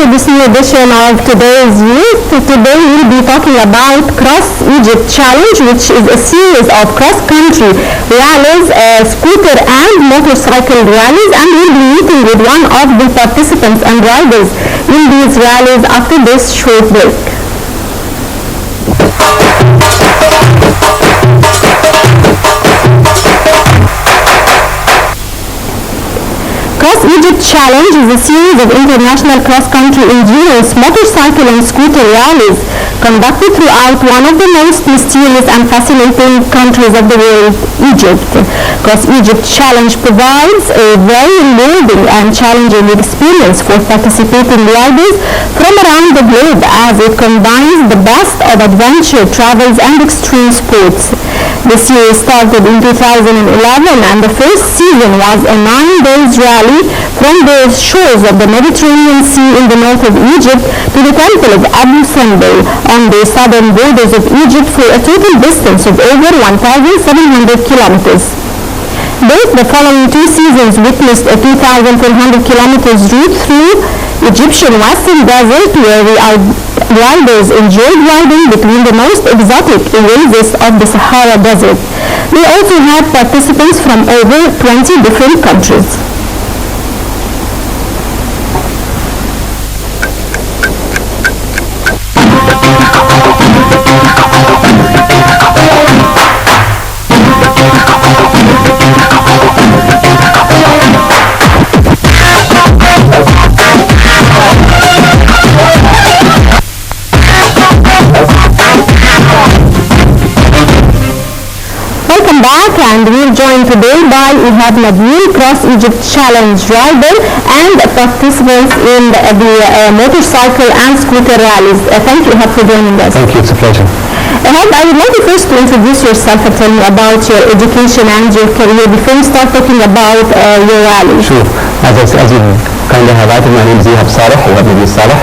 to this new edition of Today's Youth. Today we'll be talking about Cross Egypt Challenge, which is a series of cross-country rallies, scooter and motorcycle rallies, and we'll be meeting with one of the participants and riders in these rallies after this short break. Cross Egypt Challenge is a series of international cross-country endurance motorcycle and scooter rallies conducted throughout one of the most mysterious and fascinating countries of the world, Egypt. Cross Egypt Challenge provides a very rewarding and challenging experience for participating riders from around the globe as it combines the best of adventure, travels and extreme sports. The series started in 2011 and the first season was a 9-day rally from the shores of the Mediterranean Sea in the north of Egypt to the temple of Abu Simbel on the southern borders of Egypt for a total distance of over 1,700 kilometers. Both the following two seasons witnessed a 2,400 kilometers route through Egyptian Western Desert where riders enjoyed riding between the most exotic oases of the Sahara Desert. They also had participants from over 20 different countries. Back, and we're joined today by Ihab Nabil, Cross Egypt Challenge rider and participants in the motorcycle and scooter rallies. Thank you, Ihab, for joining us. Thank you, it's a pleasure. Ihab, I would like you first to introduce yourself and tell me about your education and your career before we start talking about your rally. Sure. As you kind of highlighted, my name is Ihab Nabil Saleh.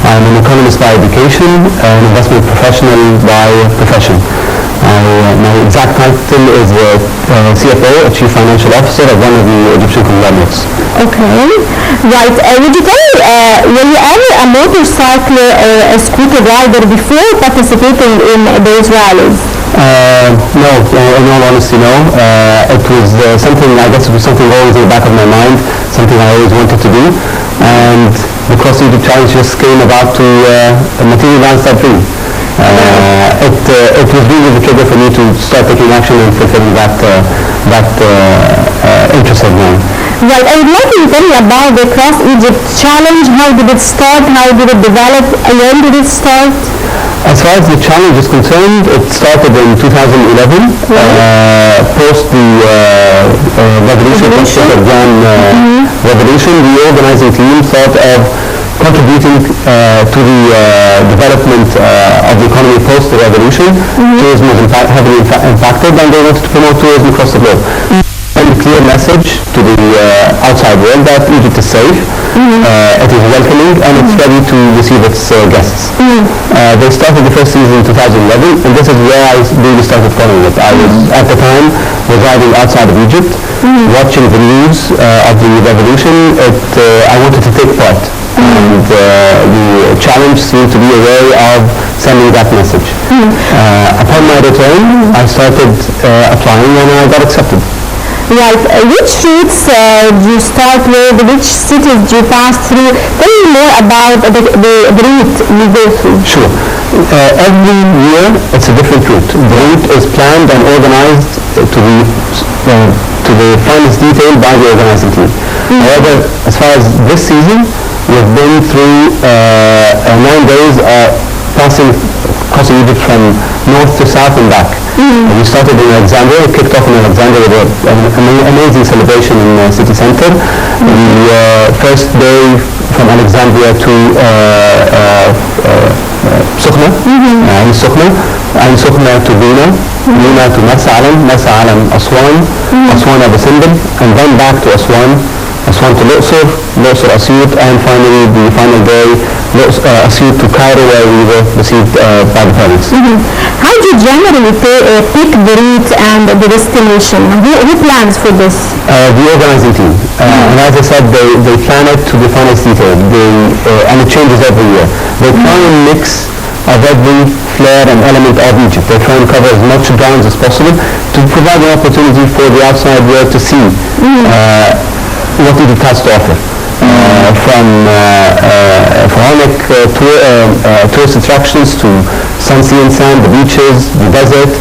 I'm an economist by education, an investment professional by profession. My exact title is CFO, Chief Financial Officer of one of the Egyptian conglomerates. Okay, right. Would you tell me, were you ever a motorcycle or a scooter rider before participating in those rallies? No, in all honesty, no. It was something, I guess it was something always in the back of my mind, something I always wanted to do. And the Cross Egypt Challenge just came about to materialize that dream. It was really the trigger for me to start taking action and fulfilling that interest of mine. Right, I would like you to tell me about the Cross Egypt Challenge. How did it start? How did it develop? When did it start? As far as the challenge is concerned, it started in 2011, post the revolution, post the Afghan revolution. The organizing team thought of contributing to the development of the economy post the revolution. Tourism was heavily impacted, and they wanted to promote tourism across the globe. And a clear message to the outside world that Egypt is safe, it is welcoming, and it's ready to receive its guests. They started the first season in 2011, and this is where I really started following it. I was, at the time, residing outside of Egypt, watching the news of the revolution. I wanted to take part. And the challenge seemed to be a way of sending that message. Upon my return, I started applying and I got accepted. Right. Which routes do you start with? Which cities do you pass through? Tell me more about the route you go through. Sure. Every year it's a different route. The route is planned and organized to the finest detail by the organizing team. However, as far as this season, we've been through 9 days crossing Egypt from north to south and back. We started in Alexandria, kicked off in Alexandria with an amazing celebration in the city center. The first day from Alexandria to Sukhna, Ain Sukhna to Bina to Marsa Alam, Aswan, Aswan Abu Simbel, and then back to Aswan Aswan to Luqsor, Luqsor Asyut, and finally the final day, Asyut to Cairo, where we were received by the parents. How do you generally pick the route and the destination? Who plans for this? The organizing team. And as I said, they plan it to the finest detail, and it changes every year. They try and mix of every flair and element of Egypt. They try and cover as much grounds as possible to provide an opportunity for the outside world to see what Egypt has to offer. From pharaonic tourist attractions to sun, sea and sand, the beaches, the desert.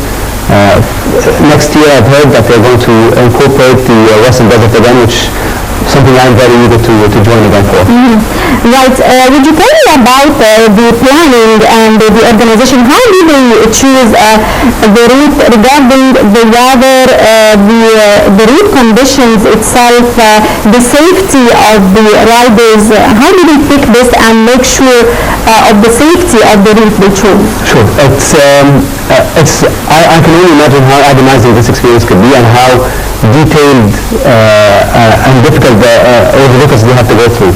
Next year I've heard that they're going to incorporate the Western Desert again, which something I'm very eager to join again for. Right. Would you tell me about the planning and the organization? How do they choose the route regarding the weather, the route conditions itself, the safety of the riders? How do they pick this and make sure of the safety of the route they choose? Sure. I can only imagine how agonizing this experience could be and how detailed and difficult all the difficulties they have to go through.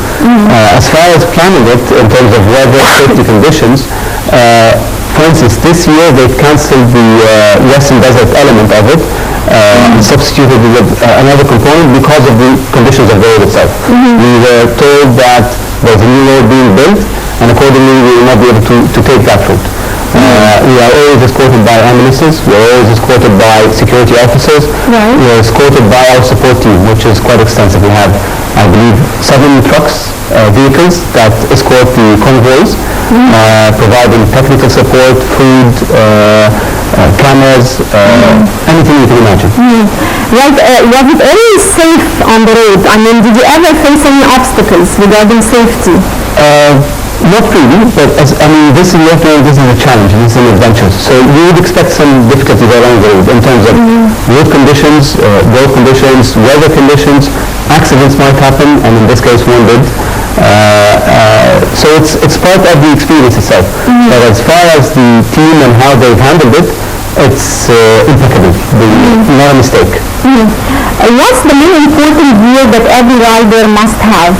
As far as planning it in terms of weather, safety conditions, for instance, this year they've cancelled the Western Desert element of it and substituted it with another component because of the conditions of the road itself. We were told that there's a new road being built, and accordingly we will not be able to take that route. We are always escorted by ambulances, we are always escorted by security officers, Right. we are escorted by our support team, which is quite extensive. We have, I believe, 7 trucks, vehicles that escort the convoys, providing technical support, food, cameras, anything you can imagine. Right. Was it always safe on the road? I mean, did you ever face any obstacles regarding safety? Not really, but this is a challenge, and it's an adventure. So you would expect some difficulties along the road in terms of road conditions, weather conditions. Accidents might happen, and in this case one did. So it's part of the experience itself. But as far as the team and how they've handled it, it's impeccable. Not a mistake. What's the main important gear that every rider must have?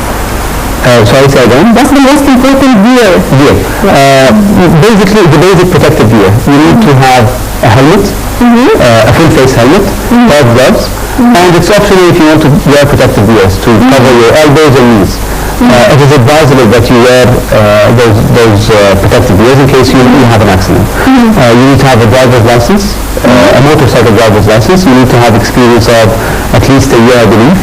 Sorry, say again? What's the most important gear? Gear. Basically, the basic protective gear. You need to have a helmet, a full face helmet, pair of gloves, and it's optional if you want to wear protective gears to cover your elbows and knees. It is advisable that you wear those protective gears in case you have an accident. You need to have a driver's license, a motorcycle driver's license. You need to have experience of at least a year, I believe.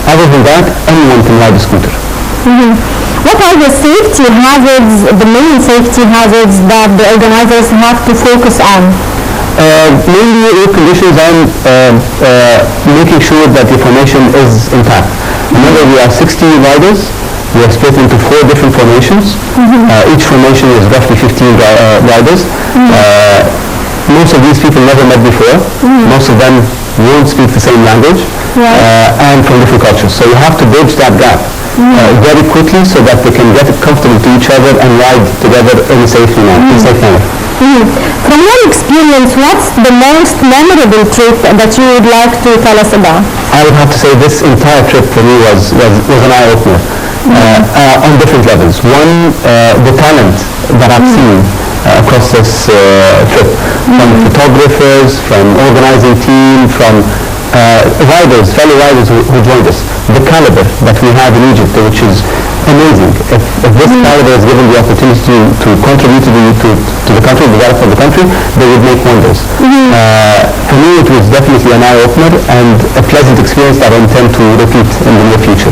Other than that, anyone can ride a scooter. What are the safety hazards, the main safety hazards that the organizers have to focus on? Mainly road conditions and making sure that the formation is intact. Remember, we are 60 riders. We are split into 4 different formations. Each formation is roughly 15 riders. Most of these people never met before. Most of them won't speak the same language, and from different cultures. So you have to bridge that gap very quickly so that they can get comfortable to each other and ride together in a safe manner. From your experience, what's the most memorable trip that you would like to tell us about? I would have to say this entire trip for me was an eye-opener on different levels. One, the talent that I've seen across this trip, from photographers, from organizing team, from fellow riders who joined us. The caliber that we have in Egypt, which is amazing. If this caliber is given the opportunity to contribute to the country, the development of the country, they would make wonders. For me, it was definitely an eye-opener and a pleasant experience that I intend to repeat in the near future.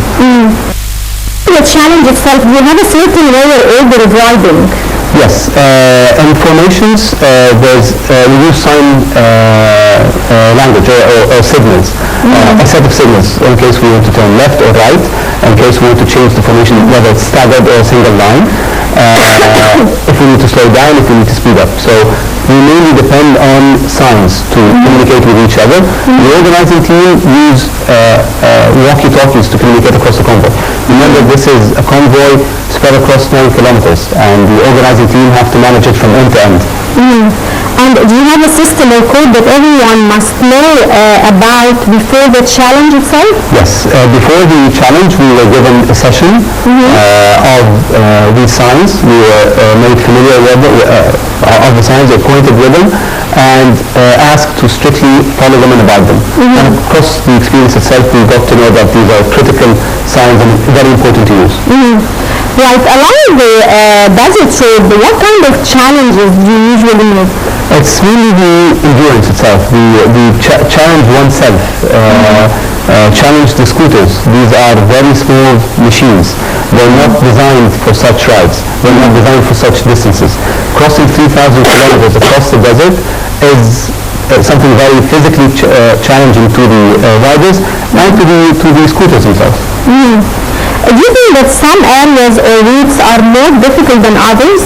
The challenge itself, do you have a certain way or order of riding? Yes, in formations, we use sign language or signals, a set of signals in case we want to turn left or right, in case we want to change the formation, whether it's staggered or a single line, if we need to slow down, if we need to speed up. So we mainly depend on signs to communicate with each other. The organizing team use walkie-talkies to communicate across the convoy. Remember, this is a convoy spread across 9 kilometers, and the organizing team have to manage it from end to end. And do you have a system or code that everyone must know about before the challenge itself? Yes. Before the challenge, we were given a session of these signs. We were made familiar with of the signs, acquainted with them, and asked to strictly follow them and abide them. And across the experience itself, we got to know that these are critical signs and very important to use. Right. Along the desert road, what kind of challenges do you usually make? It's really the endurance itself, the challenge oneself, challenge the scooters. These are very small machines. They're not designed for such rides. They're not designed for such distances. Crossing 3,000 kilometers across the desert is something very physically challenging to the riders and to the scooters themselves. Do you think that some areas or routes are more difficult than others?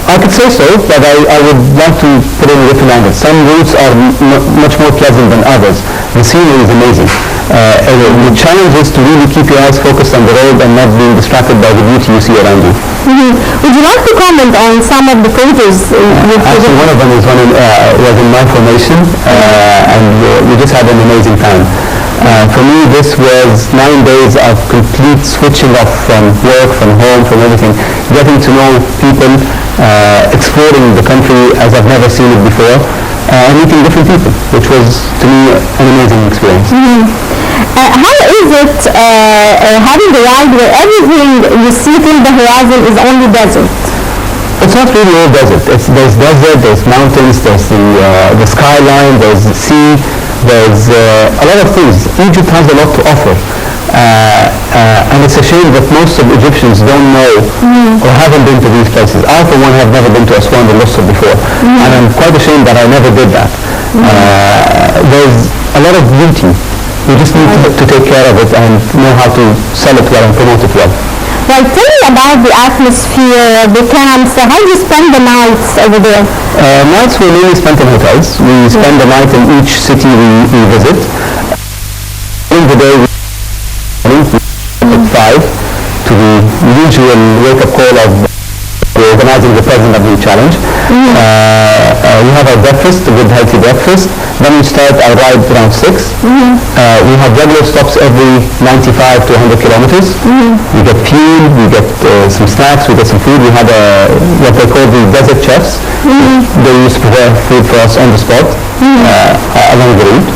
I could say so, but I would like to put in a different angle. Some routes are much more pleasant than others. The scenery is amazing. The challenge is to really keep your eyes focused on the road and not being distracted by the beauty you see around you. Would you like to comment on some of the photos? Actually, one of them was in my formation, and we just had an amazing time. For me, this was 9 days of complete switching off from work, from home, from everything, getting to know people, exploring the country as I've never seen it before, and meeting different people, which was, to me, an amazing experience. How is it having a ride where everything you see till the horizon is only desert? It's not really all desert. There's desert, there's mountains, there's the skyline, there's the sea, there's a lot of things. Egypt has a lot to offer. And it's a shame that most of Egyptians don't know or haven't been to these places. I, for one, have never been to Aswan and Luxor before. And I'm quite ashamed that I never did that. There's a lot of beauty. We just need to take care of it and know how to sell it well and promote it well. Well, tell me about the atmosphere, the camps. How do you spend the nights over there? Nights we mainly spent in hotels. We spend the night in each city we visit. In the day, we at 5 to the usual wake-up call of organizing the President of the Challenge. We have our breakfast, a good healthy breakfast. Then we start our ride around 6. We have regular stops every 95 to 100 kilometers. We get fuel, we get some snacks, we get some food. We have what they call the desert chefs. They used to prepare food for us on the spot along the route.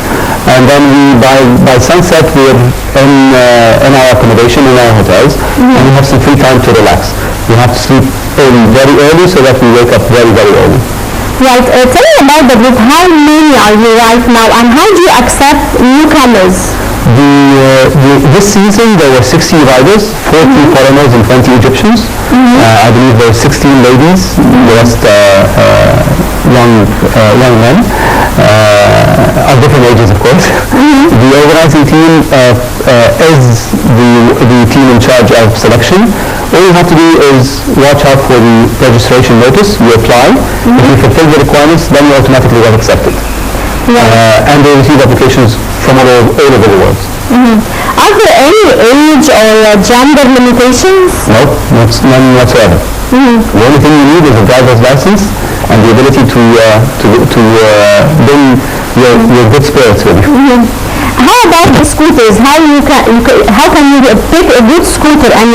And then by sunset we're in our accommodation, in our hotels, and we have some free time to relax. We have to sleep very early so that we wake up very, very early. Right. Tell me about the group. How many are you right now, and how do you accept newcomers? This season there were 60 riders, 40 foreigners and 20 Egyptians. I believe there were 16 ladies, the rest young men, of different ages, of course. The organizing team is the team in charge of selection. All you have to do is watch out for the registration notice. You apply. If you fulfill the requirements, then you automatically get accepted. And they receive applications from all over the world. Are there any age or gender limitations? No, none whatsoever. The only thing you need is a driver's license and the ability to bring your good spirits with you. How about the scooters? How can you pick a good scooter and